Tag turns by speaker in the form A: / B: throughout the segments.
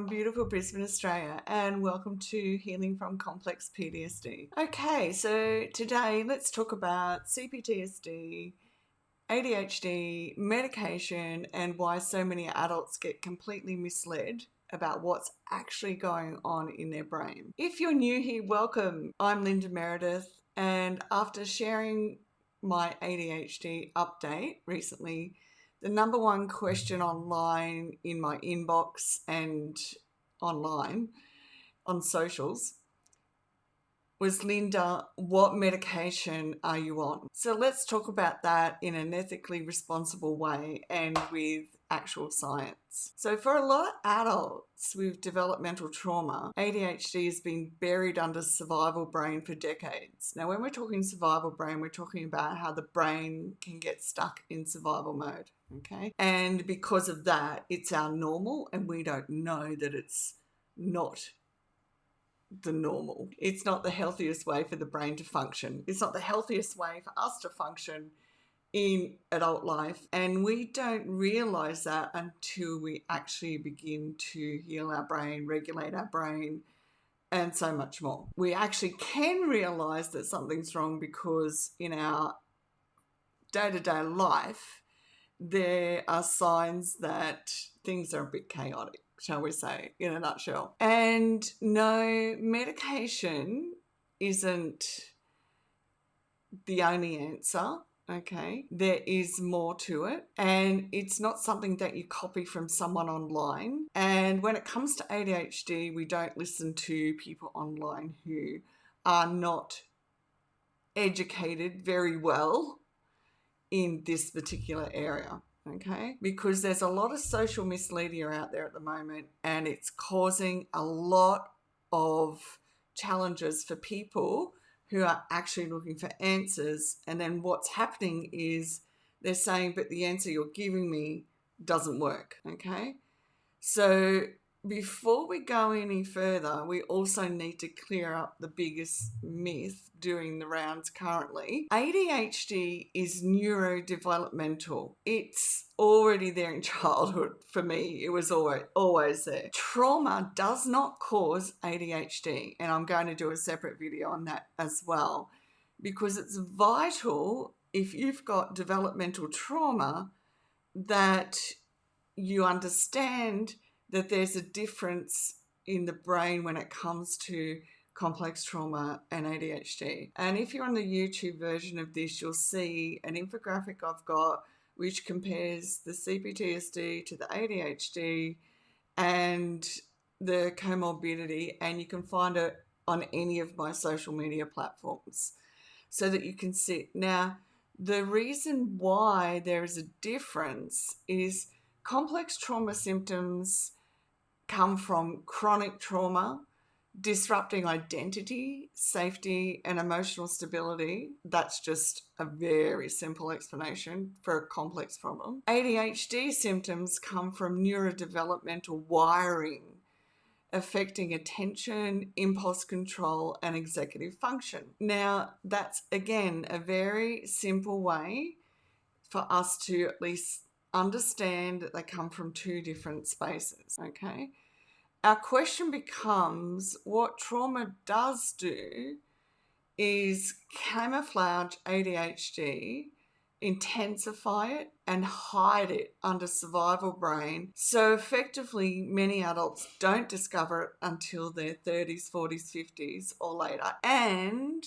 A: from beautiful Brisbane, Australia, and welcome to Healing from Complex PTSD. Okay, so today let's talk about CPTSD, ADHD, medication, and why so many adults get completely misled about what's actually going on in their brain. If you're new here, welcome. I'm Meredith, and after sharing my ADHD update recently, the number one question online in my inbox and online on socials was, Linda, what medication are you on? So let's talk about that in an ethically responsible way and with actual science. So for a lot of adults with developmental trauma, ADHD has been buried under survival brain for decades. Now, when we're talking survival brain, we're talking about how the brain can get stuck in survival mode, okay? And because of that, it's our normal, and we don't know that it's not the normal. It's not the healthiest way for the brain to function. It's not the healthiest way for us to function in adult life. And we don't realize that until we actually begin to heal our brain, regulate our brain, and so much more. We actually can realize that something's wrong because in our day-to-day life, there are signs that things are a bit chaotic, shall we say, in a nutshell. And no, medication isn't the only answer, okay? There is more to it, and it's not something that you copy from someone online. And when it comes to ADHD, we don't listen to people online who are not educated very well in this particular area, okay? Because there's a lot of social misleading out there at the moment, and it's causing a lot of challenges for people who are actually looking for answers. And then what's happening is they're saying, but the answer you're giving me doesn't work, okay? So before we go any further, we also need to clear up the biggest myth doing the rounds currently. ADHD is neurodevelopmental. It's already there in childhood for me. It was always there. Trauma does not cause ADHD, and I'm going to do a separate video on that as well, because it's vital if you've got developmental trauma that you understand that there's a difference in the brain when it comes to complex trauma and ADHD. And if you're on the YouTube version of this, you'll see an infographic I've got which compares the CPTSD to the ADHD and the comorbidity, and you can find it on any of my social media platforms so that you can see. Now, the reason why there is a difference is complex trauma symptoms come from chronic trauma, disrupting identity, safety, and emotional stability. That's just a very simple explanation for a complex problem. ADHD symptoms come from neurodevelopmental wiring, affecting attention, impulse control, and executive function. Now, that's, again, a very simple way for us to at least understand that they come from two different spaces, okay? Our question becomes, what trauma does do is camouflage ADHD, intensify it, and hide it under survival brain. So effectively, many adults don't discover it until their 30s, 40s, 50s, or later. And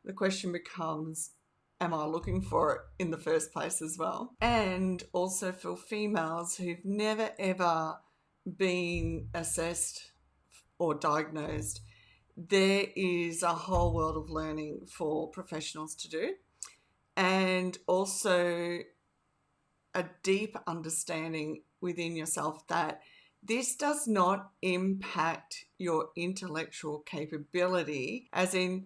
A: the question becomes, am I looking for it in the first place as well? And also for females who've never ever been assessed or diagnosed, there is a whole world of learning for professionals to do, and also a deep understanding within yourself that this does not impact your intellectual capability, as in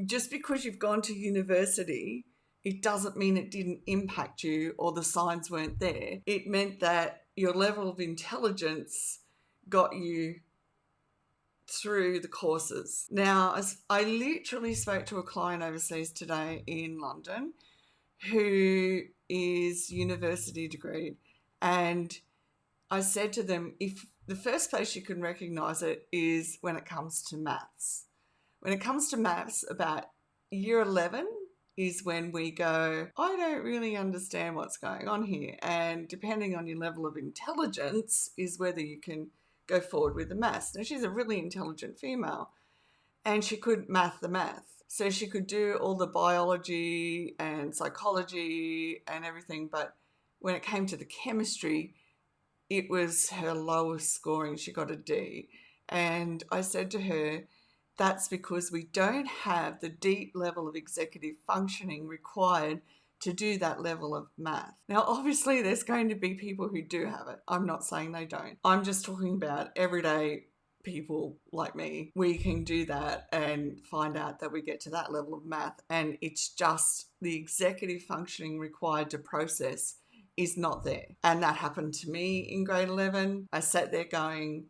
A: just because you've gone to university, it doesn't mean it didn't impact you or the signs weren't there. It meant that your level of intelligence got you through the courses. Now, I literally spoke to a client overseas today in London who is university degreed, and I said to them, if the first place you can recognize it is when it comes to maths. When it comes to maths, about year 11 is when we go, I don't really understand what's going on here. And depending on your level of intelligence is whether you can go forward with the maths. Now, she's a really intelligent female and she couldn't math the math. So she could do all the biology and psychology and everything. But when it came to the chemistry, it was her lowest scoring. She got a D. And I said to her, that's because we don't have the deep level of executive functioning required to do that level of math. Now, obviously, there's going to be people who do have it. I'm not saying they don't. I'm just talking about everyday people like me. We can do that and find out that we get to that level of math, and it's just the executive functioning required to process is not there. And that happened to me in grade 11. I sat there going,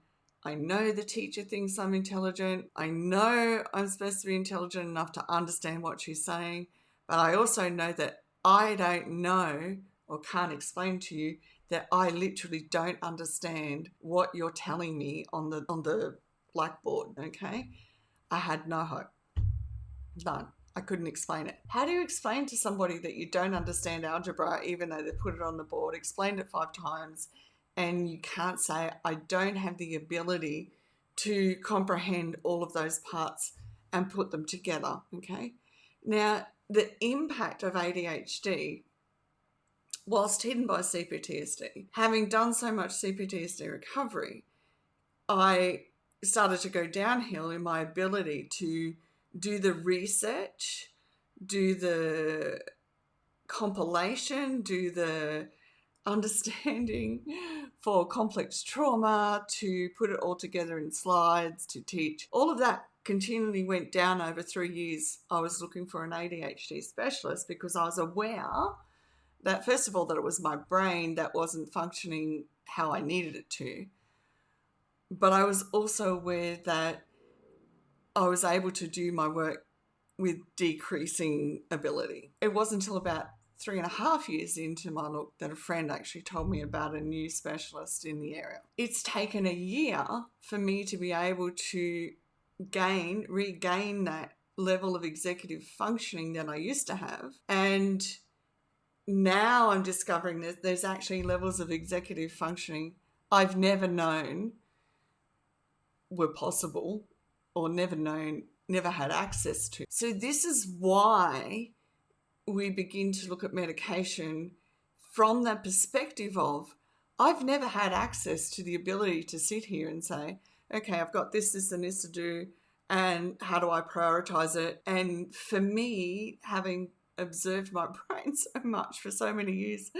A: I know the teacher thinks I'm intelligent. I know I'm supposed to be intelligent enough to understand what she's saying, but I also know that I don't know or can't explain to you that I literally don't understand what you're telling me on the blackboard, okay? I had no hope. None. I couldn't explain it. How do you explain to somebody that you don't understand algebra, even though they put it on the board, explained it 5 times, and you can't say, I don't have the ability to comprehend all of those parts and put them together, okay? Now, the impact of ADHD, whilst hidden by CPTSD, having done so much CPTSD recovery, I started to go downhill in my ability to do the research, do the compilation, do the understanding for complex trauma, to put it all together in slides, to teach. All of that continually went down over 3 years. I was looking for an ADHD specialist because I was aware that, first of all, that it was my brain that wasn't functioning how I needed it to. But I was also aware that I was able to do my work with decreasing ability. It wasn't until about 3.5 years into my look that a friend actually told me about a new specialist in the area. It's taken a year for me to be able to regain that level of executive functioning that I used to have. And now I'm discovering that there's actually levels of executive functioning I've never known were possible, or never had access to. So this is why we begin to look at medication from that perspective of, I've never had access to the ability to sit here and say, okay, I've got this, and this to do, and how do I prioritize it? And for me, having observed my brain so much for so many years,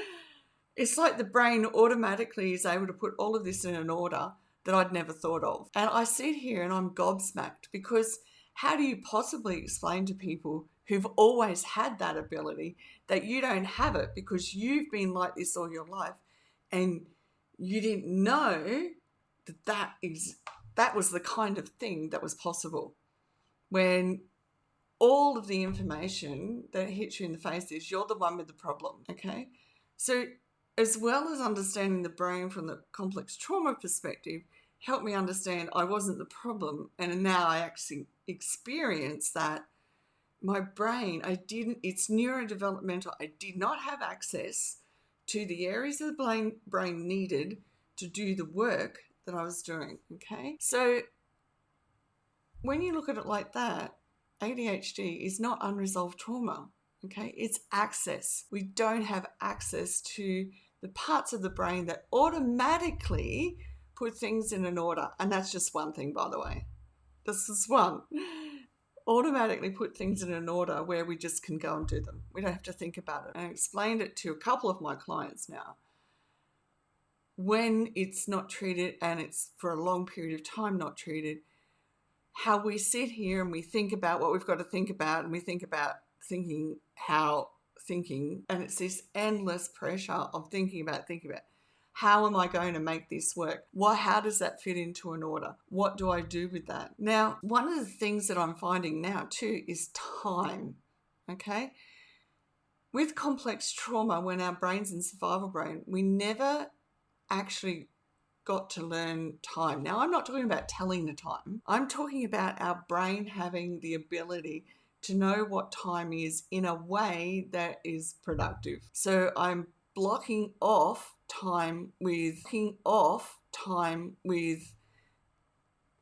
A: it's like the brain automatically is able to put all of this in an order that I'd never thought of. And I sit here and I'm gobsmacked, because how do you possibly explain to people who've always had that ability that you don't have it because you've been like this all your life and you didn't know that was the kind of thing that was possible, when all of the information that hits you in the face is you're the one with the problem, okay? So as well as understanding the brain from the complex trauma perspective, helped me understand I wasn't the problem. And now I actually experience that my brain, it's neurodevelopmental. I did not have access to the areas of the brain needed to do the work that I was doing, okay? So when you look at it like that, ADHD is not unresolved trauma, okay? It's access. We don't have access to the parts of the brain that automatically put things in an order. And that's just one thing, by the way. This is one. Automatically put things in an order where we just can go and do them. We don't have to think about it. And I explained it to a couple of my clients now. When it's not treated, and it's for a long period of time not treated, how we sit here and we think about what we've got to think about, and we think about thinking, and it's this endless pressure of thinking about how am I going to make this work? How does that fit into an order? What do I do with that? Now, one of the things that I'm finding now too is time, okay? With complex trauma, when our brain's in survival brain, we never actually got to learn time. Now, I'm not talking about telling the time. I'm talking about our brain having the ability to know what time is in a way that is productive. So I'm blocking off time with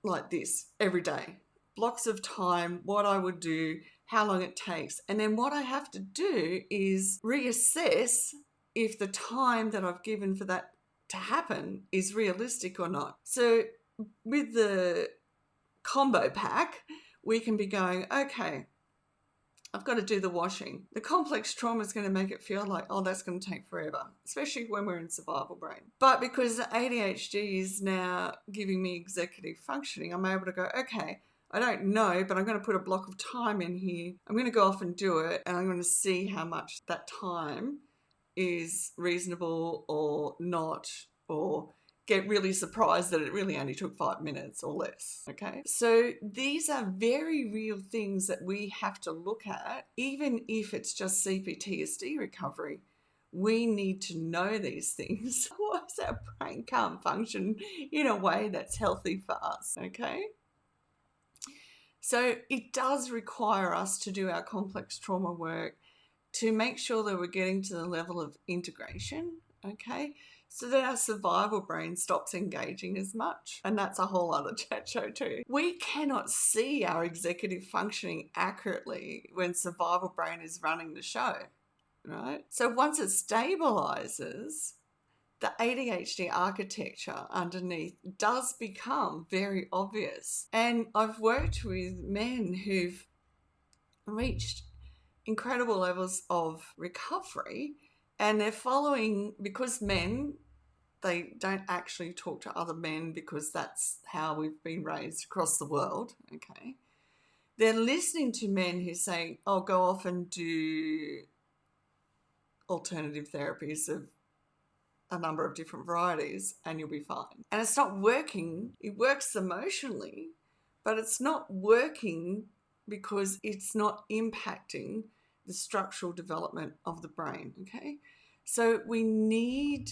A: like this every day. Blocks of time, what I would do, how long it takes. And then what I have to do is reassess if the time that I've given for that to happen is realistic or not. So with the combo pack, we can be going, okay, I've got to do the washing. The complex trauma is going to make it feel like, oh, that's going to take forever, especially when we're in survival brain. But because the ADHD is now giving me executive functioning, I'm able to go, okay, I don't know, but I'm going to put a block of time in here. I'm going to go off and do it, and I'm going to see how much that time is reasonable or not, or get really surprised that it really only took 5 minutes or less, okay? So these are very real things that we have to look at, even if it's just CPTSD recovery. We need to know these things. Otherwise our brain can't function in a way that's healthy for us, okay? So it does require us to do our complex trauma work to make sure that we're getting to the level of integration, okay? So that our survival brain stops engaging as much. And that's a whole other chat show too. We cannot see our executive functioning accurately when survival brain is running the show, right? So once it stabilizes, the ADHD architecture underneath does become very obvious. And I've worked with men who've reached incredible levels of recovery, and they're following, because men, they don't actually talk to other men because that's how we've been raised across the world, okay? They're listening to men who say, oh, go off and do alternative therapies of a number of different varieties and you'll be fine. And it's not working. It works emotionally, but it's not working because it's not impacting the structural development of the brain, okay? So we need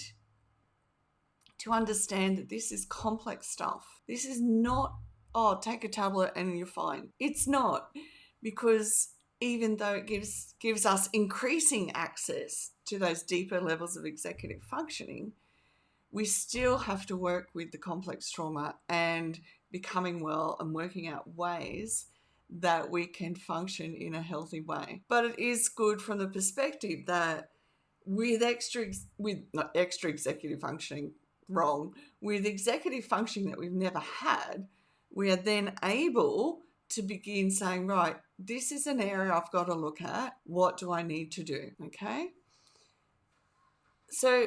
A: to understand that this is complex stuff. This is not, oh, take a tablet and you're fine. It's not, because even though it gives us increasing access to those deeper levels of executive functioning, we still have to work with the complex trauma and becoming well and working out ways that we can function in a healthy way. But it is good from the perspective that with not extra executive functioning, wrong, with executive functioning that we've never had, we are then able to begin saying, right, this is an area I've got to look at. What do I need to do? Okay. So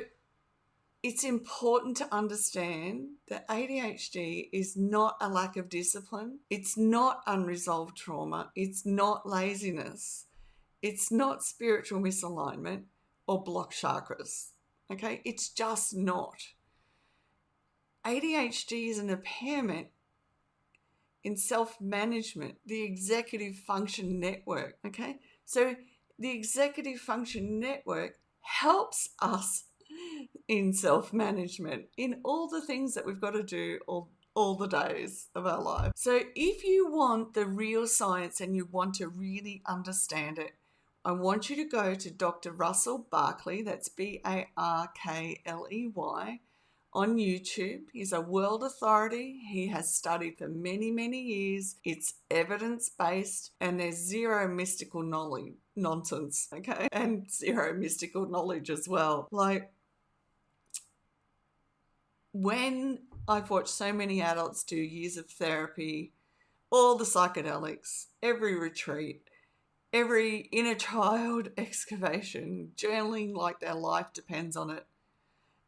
A: it's important to understand that ADHD is not a lack of discipline. It's not unresolved trauma. It's not laziness. It's not spiritual misalignment or blocked chakras. Okay. It's just not. ADHD is an impairment in self-management, the executive function network, okay? So the executive function network helps us in self-management, in all the things that we've got to do all the days of our life. So if you want the real science and you want to really understand it, I want you to go to Dr. Russell Barkley, that's Barkley, on YouTube. He's a world authority. He has studied for many, many years. It's evidence-based and there's zero mystical nonsense, okay? And zero mystical knowledge as well. Like, when I've watched so many adults do years of therapy, all the psychedelics, every retreat, every inner child excavation, journaling like their life depends on it,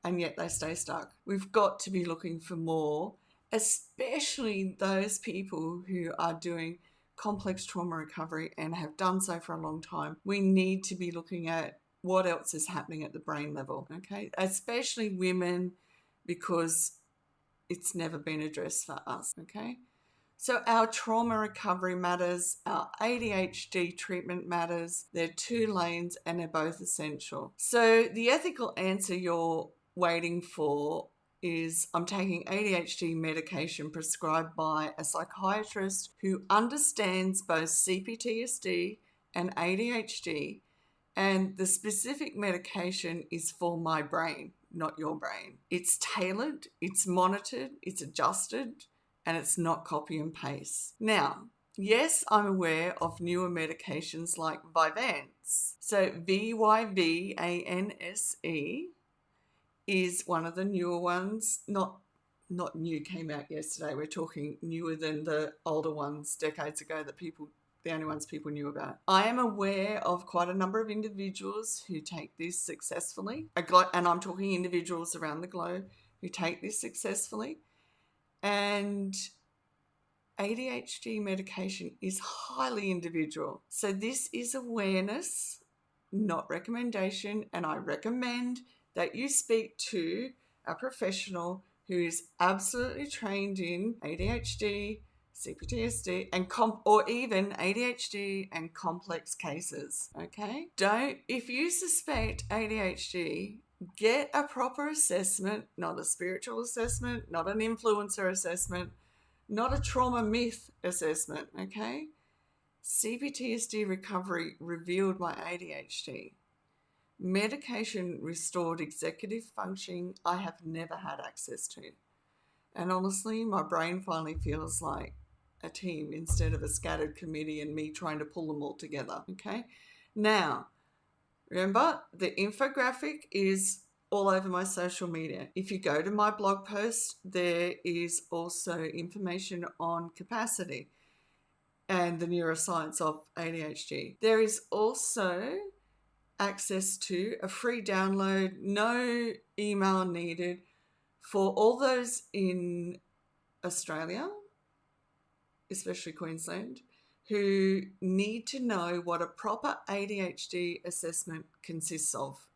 A: and yet they stay stuck. We've got to be looking for more, especially those people who are doing complex trauma recovery and have done so for a long time. We need to be looking at what else is happening at the brain level, okay? Especially women, because it's never been addressed for us, okay? So our trauma recovery matters, our ADHD treatment matters. They're two lanes and they're both essential. So the ethical answer you're waiting for is I'm taking ADHD medication prescribed by a psychiatrist who understands both CPTSD and ADHD, and the specific medication is for my brain, not your brain. It's tailored, it's monitored, it's adjusted, and it's not copy and paste. Now, yes, I'm aware of newer medications like Vyvanse. So Vyvanse is one of the newer ones. Not new, came out yesterday. We're talking newer than the older ones decades ago that the only ones people knew about. I am aware of quite a number of individuals who take this successfully, and I'm talking individuals around the globe who take this successfully. And ADHD medication is highly individual. So this is awareness, not recommendation, and I recommend that you speak to a professional who is absolutely trained in ADHD, CPTSD, or even ADHD and complex cases, okay? If you suspect ADHD, get a proper assessment, not a spiritual assessment, not an influencer assessment, not a trauma myth assessment, okay? CPTSD recovery revealed my ADHD. Medication restored executive functioning I have never had access to. And honestly, my brain finally feels like a team instead of a scattered committee and me trying to pull them all together, okay? Now, remember, the infographic is all over my social media. If you go to my blog post, there is also information on capacity and the neuroscience of ADHD. There is also access to a free download, no email needed, for all those in Australia, especially Queensland, who need to know what a proper ADHD assessment consists of,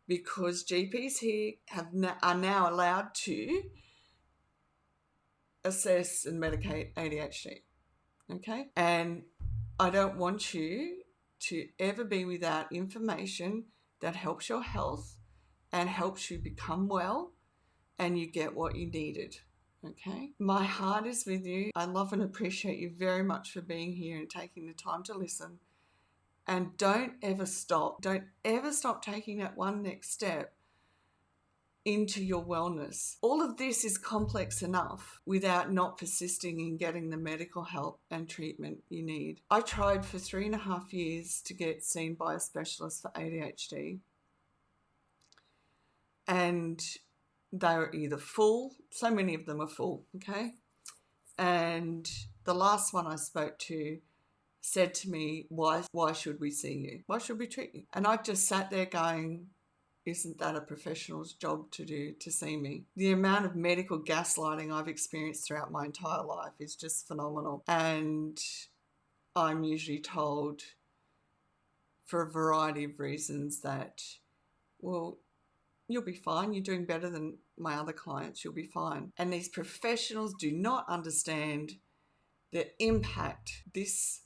A: because GPs here are now allowed to assess and medicate ADHD, okay? And I don't want you to ever be without information that helps your health and helps you become well and you get what you needed, okay? My heart is with you. I love and appreciate you very much for being here and taking the time to listen. And don't ever stop. Don't ever stop taking that one next step into your wellness. All of this is complex enough without not persisting in getting the medical help and treatment you need. I tried for 3.5 years to get seen by a specialist for ADHD, and they were either full, so many of them are full, okay? And the last one I spoke to said to me, why should we see you? Why should we treat you? And I just sat there going, isn't that a professional's job to do, to see me? The amount of medical gaslighting I've experienced throughout my entire life is just phenomenal. And I'm usually told, for a variety of reasons, that, well, you'll be fine. You're doing better than my other clients. You'll be fine. And these professionals do not understand the impact this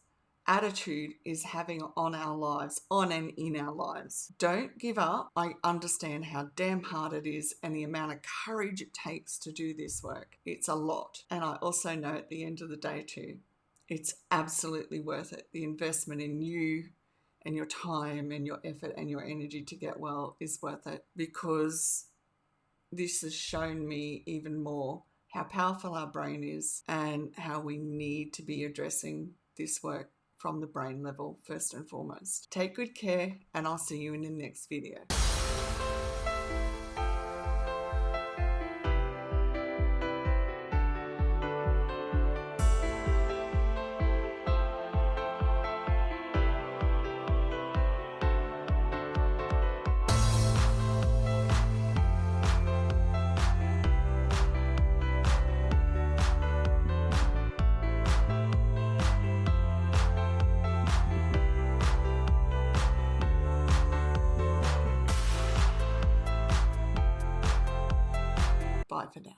A: attitude is having on our lives, on and in our lives. Don't give up. I understand how damn hard it is and the amount of courage it takes to do this work. It's a lot. And I also know at the end of the day too, it's absolutely worth it. The investment in you and your time and your effort and your energy to get well is worth it, because this has shown me even more how powerful our brain is and how we need to be addressing this work from the brain level first and foremost. Take good care, and I'll see you in the next video. Bye for now.